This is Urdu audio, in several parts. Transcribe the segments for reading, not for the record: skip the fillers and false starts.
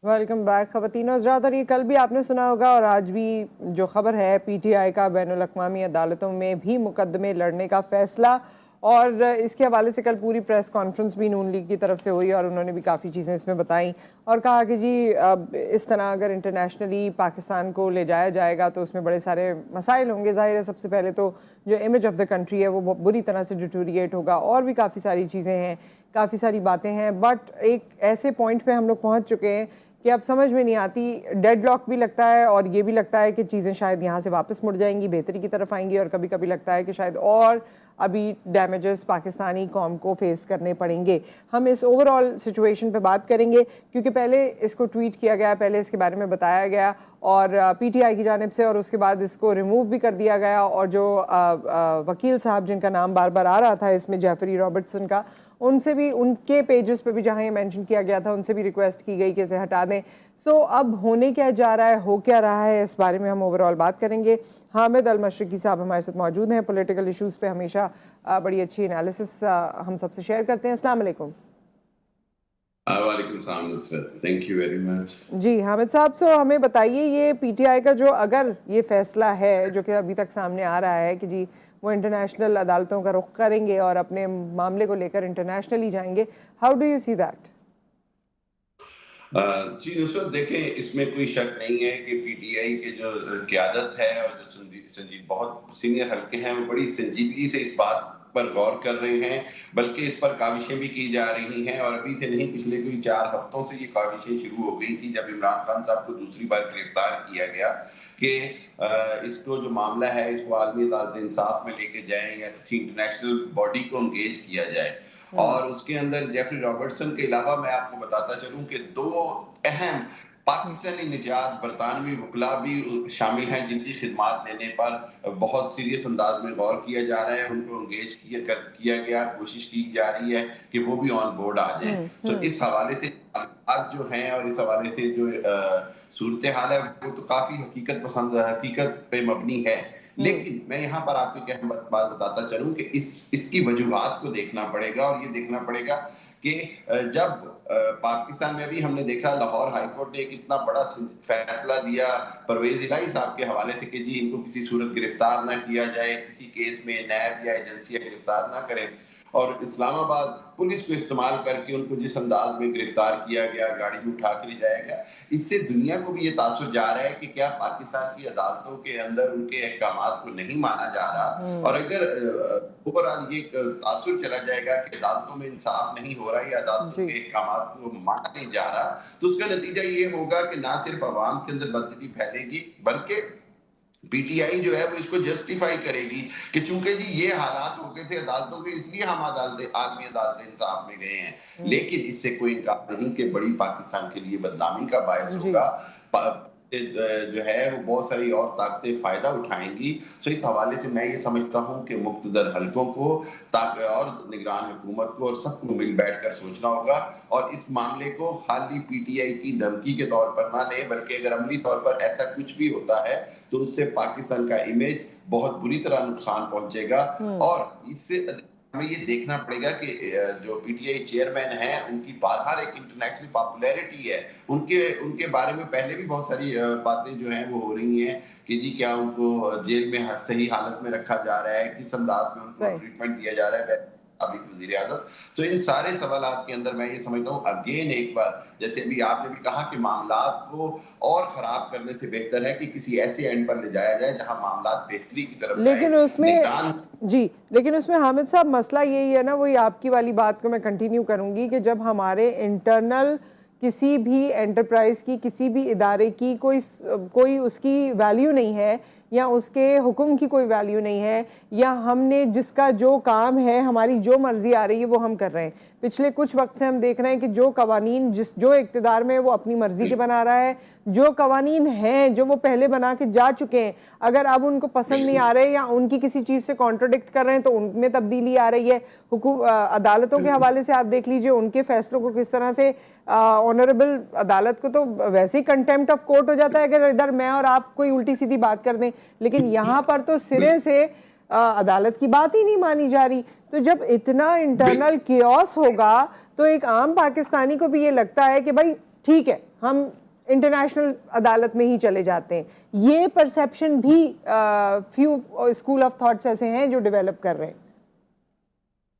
ویلکم بیک خواتین و حضرات. اور یہ کل بھی آپ نے سنا ہوگا اور آج بھی جو خبر ہے پی ٹی آئی کا بین الاقوامی عدالتوں میں بھی مقدمے لڑنے کا فیصلہ، اور اس کے حوالے سے کل پوری پریس کانفرنس بھی نون لیگ کی طرف سے ہوئی اور انہوں نے بھی کافی چیزیں اس میں بتائیں اور کہا کہ جی اس طرح اگر انٹرنیشنلی پاکستان کو لے جایا جائے گا تو اس میں بڑے سارے مسائل ہوں گے. ظاہر ہے سب سے پہلے تو جو امیج آف دا کنٹری ہے وہ بری طرح سے ڈیٹوریٹ ہوگا، اور بھی کافی ساری چیزیں ہیں، کافی ساری باتیں ہیں. بٹ ایک ایسے پوائنٹ پہ ہم لوگ پہنچ چکے ہیں کہ اب سمجھ میں نہیں آتی، ڈیڈ لاک بھی لگتا ہے اور یہ بھی لگتا ہے کہ چیزیں شاید یہاں سے واپس مڑ جائیں گی، بہتری کی طرف آئیں گی، اور کبھی کبھی لگتا ہے کہ شاید اور ابھی ڈیمیجز پاکستانی قوم کو فیس کرنے پڑیں گے. ہم اس اوور آل سچویشن پہ بات کریں گے کیونکہ پہلے اس کو ٹویٹ کیا گیا، پہلے اس کے بارے میں بتایا گیا اور پی ٹی آئی کی جانب سے، اور اس کے بعد اس کو ریموو بھی کر دیا گیا. اور جو وکیل صاحب جن کا نام بار بار آ رہا تھا اس میں، جیفری رابرٹسن کا، ان سے بھی، ان کے پیجز پہ بھی جہاں یہ مینشن کیا گیا تھا، ان سے بھی ریکویسٹ کی گئی کہ اسے ہٹا دیں. سو اب ہونے کیا جا رہا ہے، ہو کیا رہا ہے، اس بارے میں ہم اوور آل بات کریں گے. حامد المشرقی صاحب ہمارے ساتھ موجود ہیں، پولیٹیکل ایشوز پہ ہمیشہ بڑی اچھی انالیسس ہم سب سے شیئر کرتے ہیں. السلام علیکم. وعلیکم السلام نصرت، تھینک یو ویری مچ. جی حامد صاحب، سو ہمیں بتائیے یہ پی ٹی آئی کا جو اگر یہ فیصلہ ہے جو کہ ابھی تک سامنے آ رہا ہے کہ جی وہ انٹرنیشنل عدالتوں کا رخ کریں گے اور اپنے معاملے کو لے کر انٹرنیشنلی جائیں گے، how do you see that? جی نصرت، دیکھیں اس میں کوئی شک نہیں ہے کہ پی ٹی آئی کے جو قیادت ہے اور جو بہت سینئر حلقے ہیں وہ بڑی سنجیدگی سے اس بات پر غور کر رہے ہیں، بلکہ اس پر کاوشیں بھی کی جا رہی ہیں. اور ابھی سے نہیں، پچھلے کوئی 4 ہفتوں سے یہ کاوشیں شروع ہو گئی تھی جب عمران خان صاحب کو دوسری بار گرفتار کیا گیا کہ اس کو جو معاملہ ہے اس کو عالمی عدالت انصاف میں لے کے جائیں یا کسی انٹرنیشنل باڈی کو انگیج کیا جائے. اور اس کے اندر جیفری رابرٹسن کے علاوہ میں آپ کو بتاتا چلوں کہ 2 اہم پاکستانی نجات برطانوی وکلاء بھی شامل ہیں جن کی خدمات لینے پر بہت سیریس انداز میں غور کیا جا رہا ہے. ان کو انگیج کیا گیا، کوشش کی جا رہی ہے کہ وہ بھی آن بورڈ آ جائیں. تو اس حوالے سے معلومات جو ہیں اور اس حوالے سے جو صورتحال ہے وہ تو کافی حقیقت پسند، حقیقت پہ مبنی ہے. لیکن میں یہاں پر آپ کو ایک اہم بات بتاتا چلوں کہ اس کی وجوہات کو دیکھنا پڑے گا، اور یہ دیکھنا پڑے گا کہ جب پاکستان میں بھی ہم نے دیکھا لاہور ہائی کورٹ نے ایک اتنا بڑا فیصلہ دیا پرویز الہی صاحب کے حوالے سے کہ جی ان کو کسی صورت گرفتار نہ کیا جائے، کسی کیس میں نیب یا ایجنسیاں گرفتار نہ کریں، اور اسلام آباد پولیس کو استعمال کر کے ان کو جس انداز میں گرفتار کیا گیا، گاڑی میں اٹھا کے لے جایا گیا، اس سے دنیا کو بھی یہ تاثر جا رہا ہے کہ کیا پاکستان کی عدالتوں کے اندر ان کے احکامات کو نہیں مانا جا رہا. اور اگر اوورآل یہ تاثر چلا جائے گا کہ عدالتوں میں انصاف نہیں ہو رہا یا عدالتوں کے احکامات کو مانا نہیں جا رہا، تو اس کا نتیجہ یہ ہوگا کہ نہ صرف عوام کے اندر بددلی پھیلے گی بلکہ پی ٹی آئی جو ہے وہ اس کو جسٹیفائی کرے گی کہ چونکہ جی یہ حالات ہو گئے تھے عدالتوں کے، اس لیے ہم عالمی عدالت انصاف میں گئے ہیں. لیکن اس سے کوئی انکار نہیں کہ بڑی پاکستان کے لیے بدنامی کا باعث ہوگا. جو ہے وہ بہت ساری اور طاقتیں فائدہ اٹھائیں گی. تو اس حوالے سے میں یہ سمجھتا ہوں کہ مقتدر حلقوں کو اور نگران حکومت کو اور سب کو مل بیٹھ کر سوچنا ہوگا، اور اس معاملے کو خالی پی ٹی آئی کی دھمکی کے طور پر نہ لیں، بلکہ اگر عملی طور پر ایسا کچھ بھی ہوتا ہے تو اس سے پاکستان کا امیج بہت بری طرح نقصان پہنچے گا. اور اس سے ہمیں یہ دیکھنا پڑے گا کہ جو پی ٹی آئی چیئرمین ہیں ان کی بہرحال ایک انٹرنیشنل پاپولیرٹی ہے، ان کے بارے میں پہلے بھی بہت ساری باتیں جو ہیں وہ ہو رہی ہیں کہ جی کیا ان کو جیل میں صحیح حالت میں رکھا جا رہا ہے، کس انداز میں ان کو ٹریٹمنٹ دیا جا رہا ہے سابق وزیر اعظم. تو ان سارے سوالات کے اندر میں یہ سمجھتا ہوں اگین ایک بار جیسے ابھی آپ نے بھی کہا کہ معاملات کو اور خراب کرنے سے بہتر ہے کہ کسی ایسے اینڈ پر لے جایا جائے جہاں معاملات بہتری کی طرف جائیں. لیکن اس میں حامد صاحب مسئلہ یہی ہے نا، وہی آپ کی والی بات کو میں کنٹینیو کروں گی کہ جب ہمارے انٹرنل کسی بھی انٹرپرائز کی، کسی بھی ادارے کی کوئی اس کی ویلیو نہیں ہے، یا اس کے حکم کی کوئی ویلیو نہیں ہے، یا ہم نے جس کا جو کام ہے، ہماری جو مرضی آ رہی ہے وہ ہم کر رہے ہیں. پچھلے کچھ وقت سے ہم دیکھ رہے ہیں کہ جو قوانین جو اقتدار میں وہ اپنی مرضی کے بنا رہا ہے، جو قوانین ہیں جو وہ پہلے بنا کے جا چکے ہیں، اگر اب ان کو پسند نہیں آ رہے یا ان کی کسی چیز سے کانٹرڈکٹ کر رہے ہیں تو ان میں تبدیلی آ رہی ہے. عدالتوں کے حوالے سے آپ دیکھ لیجئے ان کے فیصلوں کو کس طرح سے آنریبل عدالت کو تو ویسے ہی کنٹیمپٹ آف کورٹ ہو جاتا ہے اگر ادھر میں اور آپ کوئی الٹی سیدھی بات کر دیں، لیکن یہاں پر تو سرے سے عدالت کی بات ہی نہیں مانی جا رہی. تو جب اتنا انٹرنل کیوس ہوگا تو ایک عام پاکستانی کو بھی یہ لگتا ہے کہ بھائی ٹھیک ہے، ہم انٹرنیشنل عدالت میں ہی چلے جاتے ہیں. یہ پرسیپشن بھی فیو اسکول آف تھاٹس ایسے ہیں جو ڈیولپ کر رہے ہیں.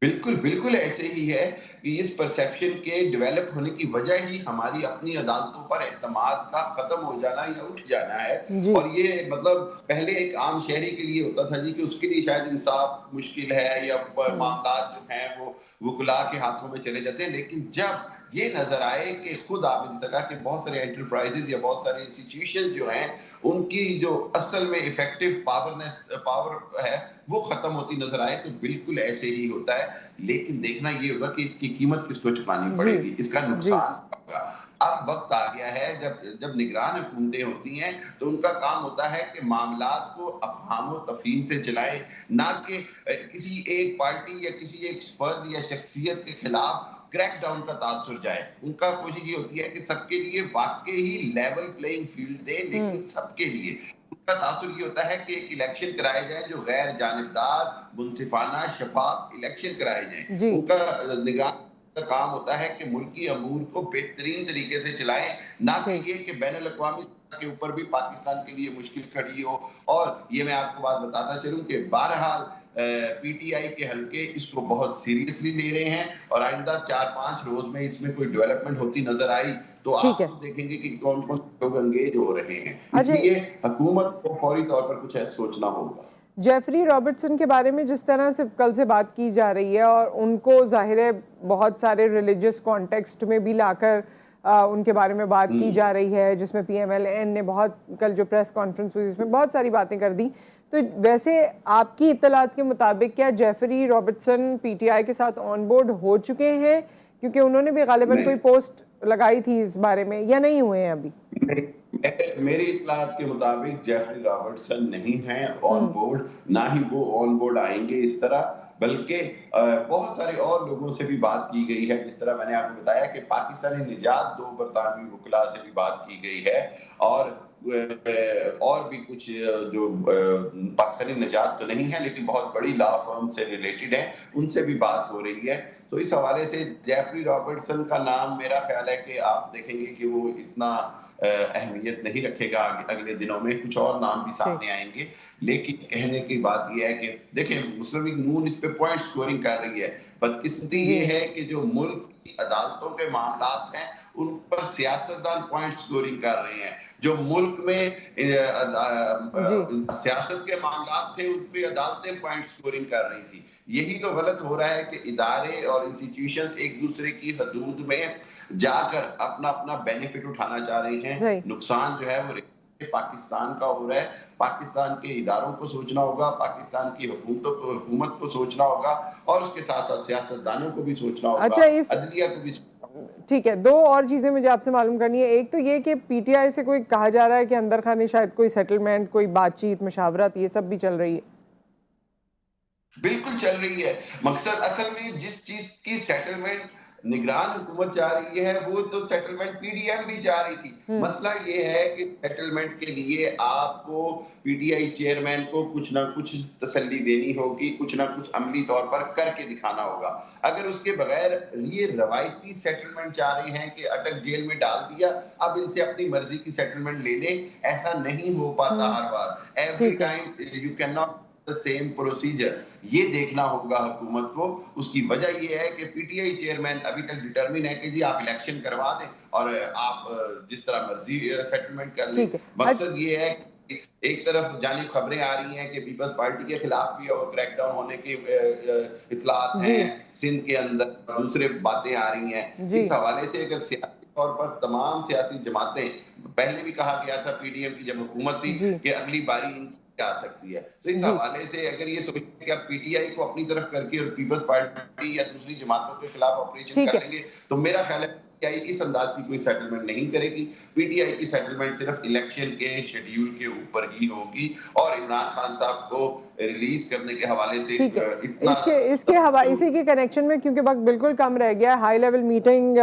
بالکل بالکل ایسے ہی ہے کہ اس پرسیپشن کے ڈیولپ ہونے کی وجہ ہی ہماری اپنی عدالتوں پر اعتماد کا ختم ہو جانا یا اٹھ جانا ہے. جی اور یہ مطلب پہلے ایک عام شہری کے لیے ہوتا تھا جی کہ اس کے لیے شاید انصاف مشکل ہے یا معاملات جو ہیں وہ وکلاء کے ہاتھوں میں چلے جاتے ہیں. لیکن جب یہ نظر آئے کہ خود آپ نے کہا کہ بہت سارے انٹرپرائزز یا بہت سارے انسٹیٹیوشن جو ہیں ان کی جو اصل میں افیکٹو پاور ہے وہ ختم ہوتی نظر آئے تو بالکل ایسے ہی ہوتا ہے. لیکن دیکھنا یہ ہوگا کہ اس کی قیمت کس کو چکانی پڑے گی, اس کا نقصان ہوگا. اب وقت آ گیا ہے جب نگران حکومتیں ہوتی ہیں تو ان کا کام ہوتا ہے کہ معاملات کو افہام و تفہیم سے چلائیں, نہ کہ کسی ایک پارٹی یا کسی ایک فرد یا شخصیت کے خلاف کریک ڈاؤن کا تاثر جائے. ان کا کوشش یہ ہوتی ہے کہ سب کے لیے واقعی ہی لیول پلینگ فیلڈ دے, لیکن سب کے لیے ان کا تاثر یہ ہوتا ہے کہ ایک الیکشن کرائے جائیں جو غیر جانبدار, منصفانہ, شفاف الیکشن کرائے جائیں. ان کا نگران کا کام ہوتا ہے کہ ملکی امور کو بہترین طریقے سے چلائیں, نہ کہ یہ کہ بین الاقوامی کے اوپر بھی پاکستان کے لیے مشکل کھڑی ہو. اور یہ میں آپ کو بات بتاتا چلوں کہ بہرحال پی ٹی آئی کے حلقے اس کو بہت سیریسلی لے رہے ہیں اور آئندہ 4-5 روز میں اس میں کوئی ڈیولپمنٹ ہوتی نظر آئی تو آپ دیکھیں گے کہ کون کون لوگ انگیج ہو رہے ہیں. اس لیے حکومت کو فوری طور پر کچھ سوچنا ہوگا. جیفری رابرٹسن کے بارے میں جس طرح سے کل سے بات کی جا رہی ہے اور ان کو ظاہر ہے بہت سارے ریلیجس کانٹیکسٹ میں بھی لا کر ان کے بارے میں بات کی جا رہی ہے, جس میں پی ایم ایل این نے بہت کل جو پریس کانفرنس ہوئی اس میں بہت ساری باتیں کر دی. تو ویسے آپ کی اطلاعات کے مطابق کیا Jeffrey Robertson P T I کے ساتھ آن بورڈ ہو چکے ہیں, کیونکہ انہوں نے بھی غالباً کوئی پوسٹ لگائی تھی اس بارے میں, یا نہیں ہوئے ہیں ابھی؟ میری اطلاعات کے مطابق جیفری رابرٹسن نہیں ہیں آن بورڈ, نہ ہی وہ آن بورڈ آئیں گے اس طرح, بلکہ بہت سارے اور لوگوں سے بھی بات کی گئی ہے. جس طرح میں نے آپ کو بتایا کہ پاکستانی نجات 2 برطانوی وکلاء سے بھی بات کی گئی ہے, اور بھی کچھ جو پاکستانی نجات تو نہیں ہے لیکن بہت بڑی لا فرم سے ریلیٹڈ ہیں, ان سے بھی بات ہو رہی ہے. تو اس حوالے سے جیفری رابرٹسن کا نام میرا خیال ہے کہ آپ دیکھیں گے کہ وہ اتنا اہمیت نہیں رکھے گا. اگلے دنوں میں کچھ اور نام بھی سامنے آئیں گے. لیکن کہنے کی بات یہ ہے کہ دیکھیں مسلم لیگ نون اس پہ پوائنٹ سکورنگ کر رہی ہے. بدقسمتی یہ ہے کہ جو ملک کی عدالتوں کے معاملات ہیں ان پر سیاستدان پوائنٹ سکورنگ کر رہے ہیں. جو ملک میں سیاست کے معاملات تھے ان پہ عدالتیں پوائنٹ سکورنگ کر رہی تھی. یہی تو غلط ہو رہا ہے کہ ادارے اور انسٹیٹیوشن ایک دوسرے کی حدود میں جا کر اپنا بینیفٹ اٹھانا چاہ رہے ہیں. نقصان جو ہے وہ پاکستان کا ہو رہا ہے. پاکستان کے اداروں کو سوچنا ہوگا, پاکستان کی حکومت کو سوچنا ہوگا, اور اس کے ساتھ ساتھ سیاستدانوں کو بھی سوچنا ہوگا, عدلیہ کو بھی. ٹھیک ہے, 2 اور چیزیں مجھے آپ سے معلوم کرنی ہے. ایک تو یہ کہ پی ٹی آئی سے کوئی کہا جا رہا ہے کہ اندر خانے شاید کوئی سیٹلمنٹ, کوئی بات چیت, مشاورت, یہ سب بھی چل رہی ہے. بالکل چل رہی ہے. مقصد اصل میں جس چیز کی سیٹلمنٹ نگران حکومت چاہ رہی ہے وہ تو سیٹلمنٹ پی ڈی ایم بھی چاہ رہی تھی. مسئلہ یہ ہے کہ سیٹلمنٹ کے لیے آپ کو پی ٹی آئی چیئرمین کو کچھ نہ کچھ تسلی دینی ہوگی, کچھ نہ کچھ عملی طور پر کر کے دکھانا ہوگا. اگر اس کے بغیر یہ روایتی سیٹلمنٹ چاہ رہے ہیں کہ اٹک جیل میں ڈال دیا, اب ان سے اپنی مرضی کی سیٹلمنٹ لے لیں, ایسا نہیں ہو پاتا ہر بار. Every time you can not same procedure. یہ دیکھنا ہوگا حکومت کو. اس کی وجہ یہ ہے کہ پی ٹی آئی چیئرمین ابھی تک ڈٹرمن ہے کہ جی آپ الیکشن کروا دیں اور آپ جس طرح مرضی سیٹلمنٹ کر لیں. مقصد یہ ہے کہ ایک طرف جانب خبریں آ رہی ہیں کہ پیپلز پارٹی کے خلاف بھی کریک ڈاؤن ہونے کی اطلاعات ہیں سندھ کے اندر, دوسرے باتیں آ رہی ہیں. اس حوالے سے اگر سیاسی طور پر تمام سیاسی جماعتیں, پہلے بھی کہا گیا تھا پی ڈی ایم کی جب حکومت تھی کہ اگلی باری آ سکتی ہے, تو اس حوالے سے اگر یہ سوچیں کہ آپ پی ٹی آئی کو اپنی طرف کر کے اور پیپلز پارٹی یا دوسری جماعتوں کے خلاف آپریشن کریں گے تو میرا خیال ہے پی ٹی آئی اس انداز کی کوئی سیٹلمنٹ نہیں کرے گی. پی ٹی آئی کی سیٹلمنٹ صرف الیکشن کے شیڈیول کے اوپر ہی ہوگی, اور عمران خان صاحب کو ریلیز کرنے کے حوالے سے اتنا اس کے حوالے اسی کے کنیکشن میں, کیونکہ وقت بالکل کم رہ گیا, high level meeting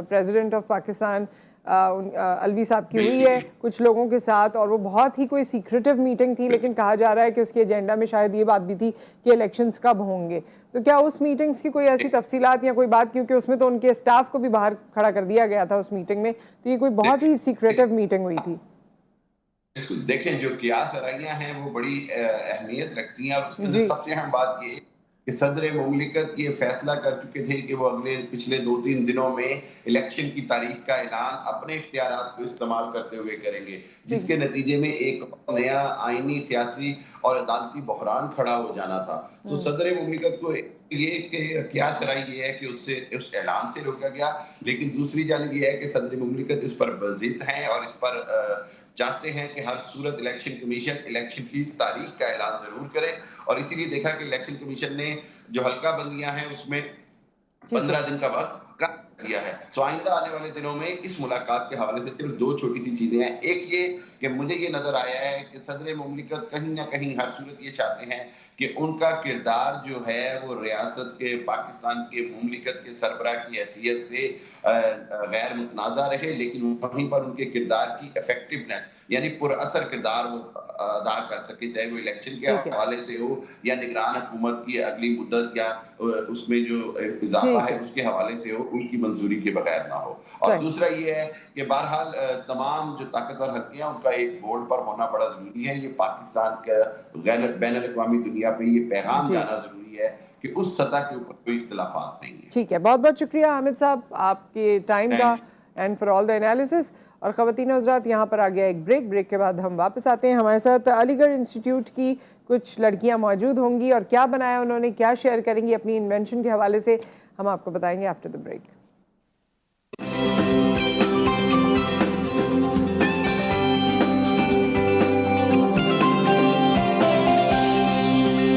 president of Pakistan الوی صاحب کی ہوئی ہے کچھ لوگوں کے ساتھ، اور وہ بہت ہی کوئی سیکریٹو میٹنگ تھی، لیکن کہا جا رہا ہے کہ اس کے ایجنڈا میں شاید یہ بات بھی تھی کہ الیکشنز کب ہوں گے. تو کیا اس میٹنگز کی کوئی ایسی تفصیلات یا کوئی بات، کیونکہ اس میں تو ان کے اسٹاف کو بھی باہر کھڑا کر دیا گیا تھا اس میٹنگ میں، تو یہ کوئی بہت ہی سیکریٹو میٹنگ ہوئی تھی؟ بالکل، دیکھیں جو قیاس آرائیاں ہیں وہ بڑی اہمیت رکھتی ہیں، اور اس کے اندر جی سب سے اہم بات یہ کہ صدر مملکت یہ فیصلہ کر چکے تھے کہ وہ پچھلے 2-3 دنوں میں الیکشن کی تاریخ کا اعلان اپنے اختیارات کو استعمال کرتے ہوئے کریں گے، جس ٹھیک کے نتیجے میں ایک نیا آئینی، سیاسی اور عدالتی بحران کھڑا ہو جانا تھا. تو صدر مملکت کو یہ کہ قیاس رائے یہ ہے کہ اس اعلان سے روکا گیا، لیکن دوسری جانب یہ ہے کہ صدر مملکت اس پر ضد ہیں اور اس پر چاہتے ہیں کہ ہر صورت الیکشن کمیشن الیکشن کی تاریخ کا اعلان ضرور کرے، اور اسی لیے دیکھا کہ الیکشن کمیشن نے جو حلقہ بندیاں ہیں اس میں ٹھیک ہے 15 دن کا وقت دیا ہے. سو آئندہ آنے والے دنوں میں اس ملاقات کے حوالے سے صرف 2 چھوٹی سی چیزیں ہیں. ایک یہ کہ مجھے یہ نظر آیا ہے کہ صدر مملکت کہیں نہ کہیں ہر صورت یہ چاہتے ہیں کہ ان کا کردار جو ہے وہ ریاست کے، پاکستان کے مملکت کے سربراہ کی حیثیت سے غیر متنازع رہے، لیکن وہیں پر ان کے کردار کی افیکٹونیس یعنی پر اثر کردار وہ ادا کر سکے، چاہے وہ الیکشن کے ٹھیک ہے حوالے سے ہو یا نگران حکومت کی اگلی مدت یا اس میں جو اضافہ ٹھیک ہے ہے اس کے حوالے سے ہو، ان کی منظوری کے بغیر نہ ہو. اور صحیح. دوسرا یہ ہے کہ بہرحال تمام جو طاقتور حلقے ہیں ان کا ایک بورڈ پر ہونا بڑا ضروری ہے. یہ پاکستان کا بین الاقوامی دنیا پہ یہ پیغام جی جانا ضروری ہے کہ اس سطح کے اوپر کوئی اختلافات نہیں ہیں. ٹھیک ہے، بہت بہت شکریہ حامد صاحب آپ کے ٹائم کا and for all the analysis. اور خواتین و حضرات، یہاں پر آ گیا ایک بریک کے بعد ہم واپس آتے ہیں. ہمارے ساتھ علی گڑھ انسٹیٹیوٹ کی کچھ لڑکیاں موجود ہوں گی، اور کیا بنایا انہوں نے، کیا شیئر کریں گی اپنی انوینشن کے حوالے سے، ہم آپ کو بتائیں گے آفٹر دا بریک.